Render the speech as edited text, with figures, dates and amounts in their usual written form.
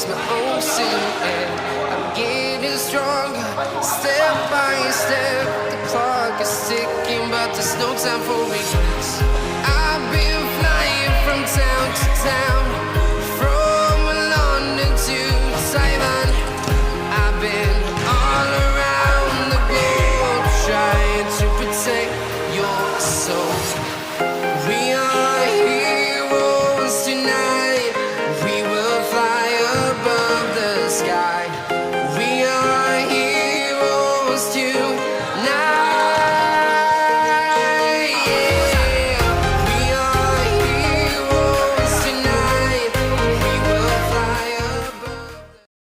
it's my own sin, and I'm getting stronger, step by step. The clock is ticking, but there's no time for regrets. I've been flying from town to town, from London to Taiwan. I've been all around the globe trying to protect your soul. We are heroes tonight. We will fly above the sky.